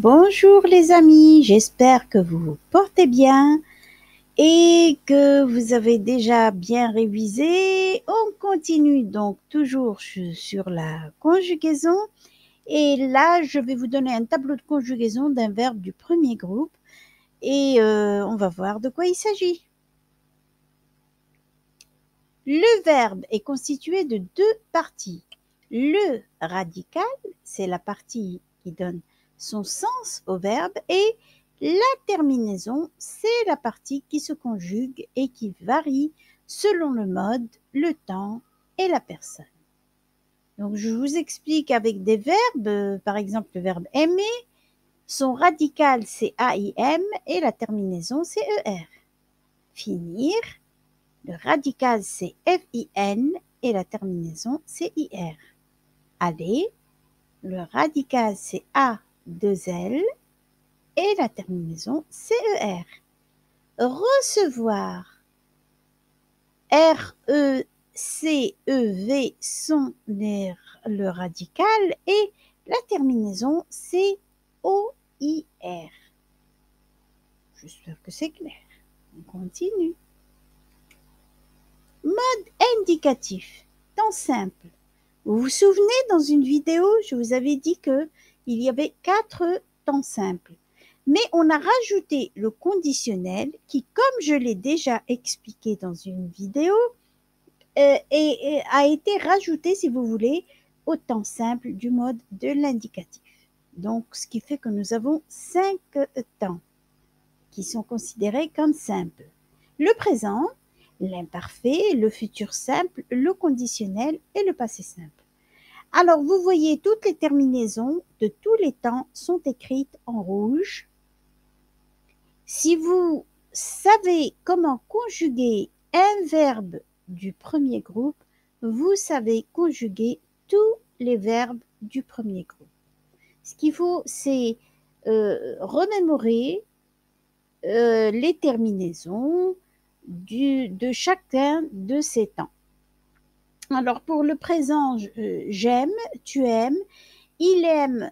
Bonjour les amis, j'espère que vous vous portez bien et que vous avez déjà bien révisé. On continue donc toujours sur la conjugaison et là je vais vous donner un tableau de conjugaison d'un verbe du premier groupe et on va voir de quoi il s'agit. Le verbe est constitué de deux parties. Le radical, c'est la partie qui donne son sens au verbe, et la terminaison, c'est la partie qui se conjugue et qui varie selon le mode, le temps et la personne. Donc je vous explique avec des verbes, par exemple le verbe aimer, son radical c'est AIM et la terminaison c'est ER. Finir, le radical c'est FIN et la terminaison c'est IR. Aller, le radical c'est A2L et la terminaison CER. Recevoir, RECEV sont le radical et la terminaison c'est OIR. J'espère que c'est clair. On continue. Mode indicatif, temps simple. Vous vous souvenez, dans une vidéo, je vous avais dit qu'il y avait 4 temps simples. Mais on a rajouté le conditionnel qui, comme je l'ai déjà expliqué dans une vidéo, a été rajouté, si vous voulez, au temps simple du mode de l'indicatif. Donc, ce qui fait que nous avons 5 temps qui sont considérés comme simples. Le présent, l'imparfait, le futur simple, le conditionnel et le passé simple. Alors, vous voyez, toutes les terminaisons de tous les temps sont écrites en rouge. Si vous savez comment conjuguer un verbe du premier groupe, vous savez conjuguer tous les verbes du premier groupe. Ce qu'il faut, c'est remémorer les terminaisons de chacun de ces temps. Alors, pour le présent, j'aime, tu aimes, il aime,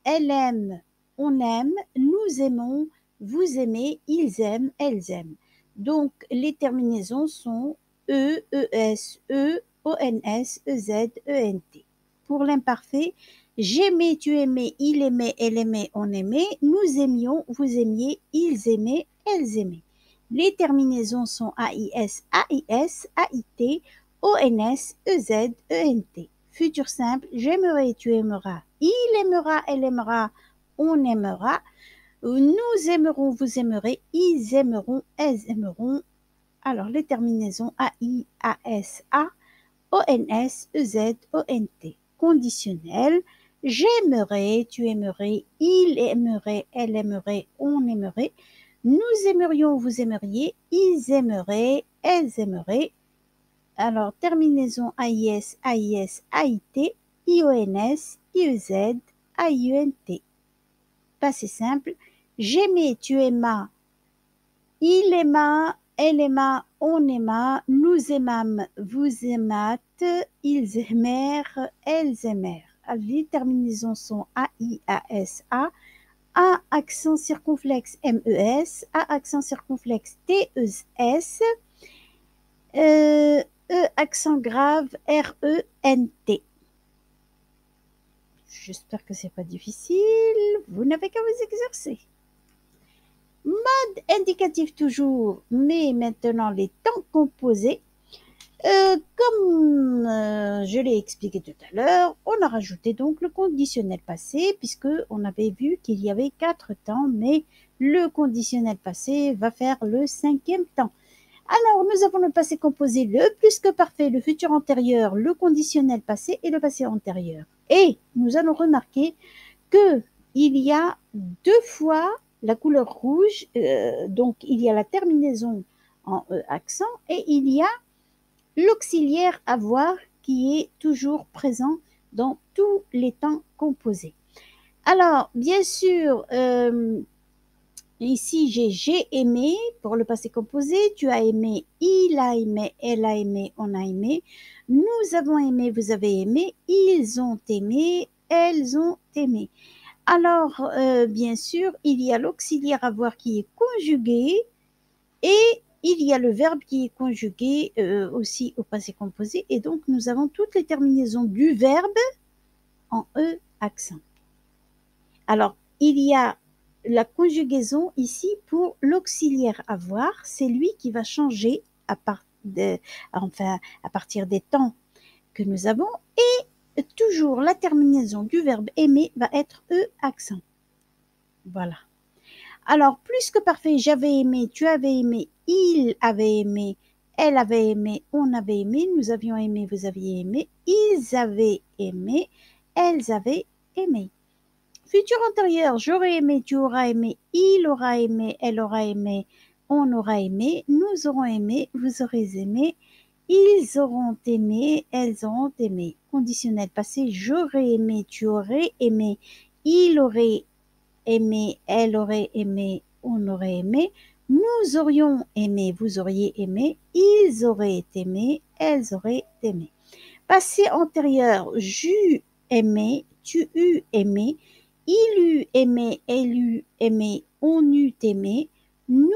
elle aime, on aime, nous aimons, vous aimez, ils aiment, elles aiment. Donc, les terminaisons sont E, ES, E, ONS, EZ, ENT. Pour l'imparfait, j'aimais, tu aimais, il aimait, elle aimait, on aimait, nous aimions, vous aimiez, ils aimaient, elles aimaient. Les terminaisons sont AIS, AIS, AIT, ONS, EZ, ENT. Futur simple, j'aimerai, tu aimeras, il aimera, elle aimera, on aimera, nous aimerons, vous aimerez, ils aimeront, elles aimeront. Alors, les terminaisons AI, AS, A, ONS, EZ, ONT. Conditionnel, j'aimerais, tu aimerais, il aimerait, elle aimerait, on aimerait, nous aimerions, vous aimeriez, ils aimeraient, elles aimeraient. Alors, terminaison AIS, AIS, AIT, IONS, IEZ, AIUNT. Passé simple, j'aimais, tu aimas, il aima, elle aima, on aima, nous aimâmes, vous aimâtes, ils aimèrent, elles aimèrent. Les terminaisons sont AI, AS, A accent circonflexe MES, A accent circonflexe TES, E accent grave RENT. J'espère que c'est pas difficile. Vous n'avez qu'à vous exercer. Mode indicatif toujours, mais maintenant les temps composés. Comme je l'ai expliqué tout à l'heure, on a rajouté donc le conditionnel passé, puisque on avait vu qu'il y avait 4 temps, mais le conditionnel passé va faire le 5e temps. Alors, nous avons le passé composé, le plus que parfait, le futur antérieur, le conditionnel passé et le passé antérieur. Et nous allons remarquer qu'il y a 2 fois la couleur rouge, donc il y a la terminaison en E accent et il y a l'auxiliaire avoir qui est toujours présent dans tous les temps composés. Alors, bien sûr, ici, j'ai aimé pour le passé composé, tu as aimé, il a aimé, elle a aimé, on a aimé, nous avons aimé, vous avez aimé, ils ont aimé, elles ont aimé. Alors, bien sûr, il y a l'auxiliaire avoir qui est conjugué et il y a le verbe qui est conjugué aussi au passé composé. Et donc, nous avons toutes les terminaisons du verbe en E accent. Alors, il y a la conjugaison ici pour l'auxiliaire avoir. C'est lui qui va changer à partir des temps que nous avons. Et toujours la terminaison du verbe aimer va être E accent. Voilà. Alors, plus que parfait, j'avais aimé, tu avais aimé, il avait aimé, elle avait aimé, on avait aimé, nous avions aimé, vous aviez aimé, ils avaient aimé, elles avaient aimé. Futur antérieur, j'aurais aimé, tu auras aimé, il aura aimé, elle aura aimé, on aura aimé, nous aurons aimé, vous aurez aimé, ils auront aimé, elles auront aimé. Conditionnel passé, j'aurais aimé, tu aurais aimé, il aurait aimé, elle aurait aimé, on aurait aimé, nous aurions aimé, vous auriez aimé, ils auraient aimé, elles auraient aimé. Passé antérieur, j'eus aimé, tu eus aimé, il eut aimé, elle eut aimé, on eut aimé, nous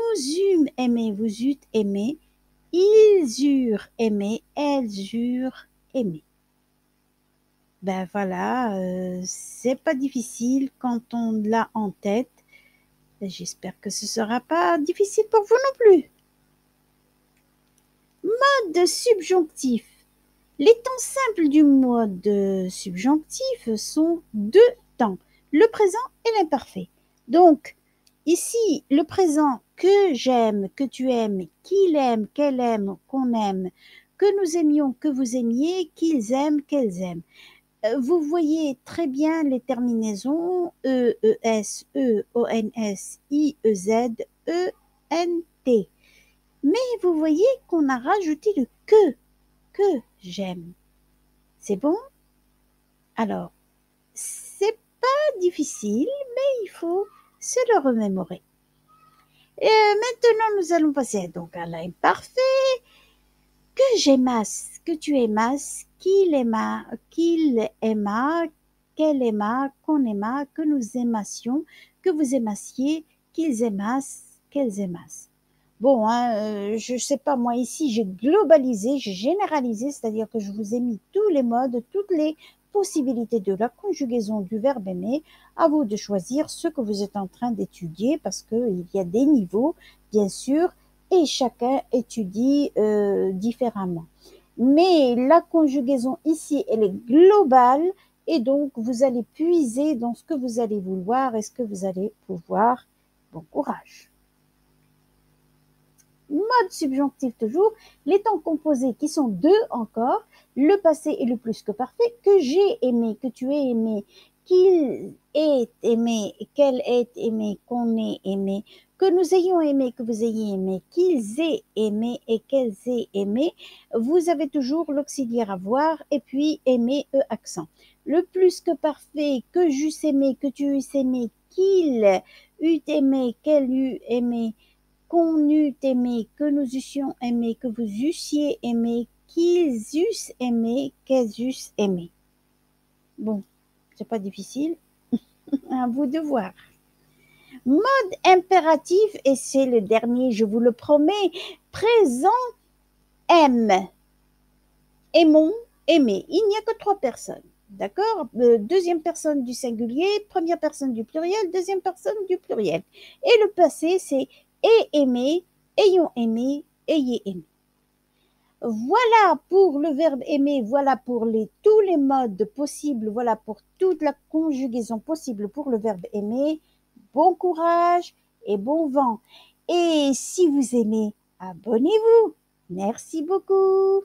eûmes aimé, vous eûtes aimé, ils eurent aimé, elles eurent aimé. Ben voilà, c'est pas difficile quand on l'a en tête. J'espère que ce sera pas difficile pour vous non plus. Mode subjonctif. Les temps simples du mode subjonctif sont deux temps, le présent et l'imparfait. Donc, ici, le présent que j'aime, que tu aimes, qu'il aime, qu'elle aime, qu'on aime, que nous aimions, que vous aimiez, qu'ils aiment, qu'elles aiment. Vous voyez très bien les terminaisons E, ES, E, ONS, I, EZ, ENT. Mais vous voyez qu'on a rajouté le que j'aime. C'est bon? Alors, c'est pas difficile, mais il faut se le remémorer. Et maintenant, nous allons passer donc à l'imparfait. Que j'aimasse, que tu aimasses, qu'il aima, qu'elle aima, qu'on aima, que nous aimassions, que vous aimassiez, qu'ils aimassent, qu'elles aimassent. Bon, hein, je sais pas, moi ici, j'ai globalisé, j'ai généralisé, c'est-à-dire que je vous ai mis tous les modes, toutes les possibilités de la conjugaison du verbe aimer. À vous de choisir ce que vous êtes en train d'étudier parce qu'il y a des niveaux, bien sûr, et chacun étudie différemment. Mais la conjugaison ici, elle est globale et donc vous allez puiser dans ce que vous allez vouloir et ce que vous allez pouvoir. Bon courage. Mode subjonctif toujours, les temps composés qui sont deux encore, le passé est le plus que parfait, que j'ai aimé, que tu aies aimé, qu'il ait aimé, qu'elle ait aimé, qu'on ait aimé, que nous ayons aimé, que vous ayez aimé, qu'ils aient aimé et qu'elles aient aimé. Vous avez toujours l'auxiliaire avoir et puis aimer, E accent. Le plus que parfait, que j'eusse aimé, que tu eusses aimé, qu'il eût aimé, qu'elle eût aimé, qu'on eût aimé, que nous eussions aimé, que vous eussiez aimé, qu'ils eussent aimé, qu'elles eussent aimé. Bon, c'est pas difficile, à vous de voir. Mode impératif, et c'est le dernier, je vous le promets, présent aime, aimons, aimer. Il n'y a que trois personnes. D'accord? Deuxième personne du singulier, première personne du pluriel, deuxième personne du pluriel. Et le passé, c'est aie aimé, ayons aimé, ayez aimé. Voilà pour le verbe aimer, voilà pour tous les modes possibles, voilà pour toute la conjugaison possible pour le verbe aimer. Bon courage et bon vent. Et si vous aimez, abonnez-vous. Merci beaucoup.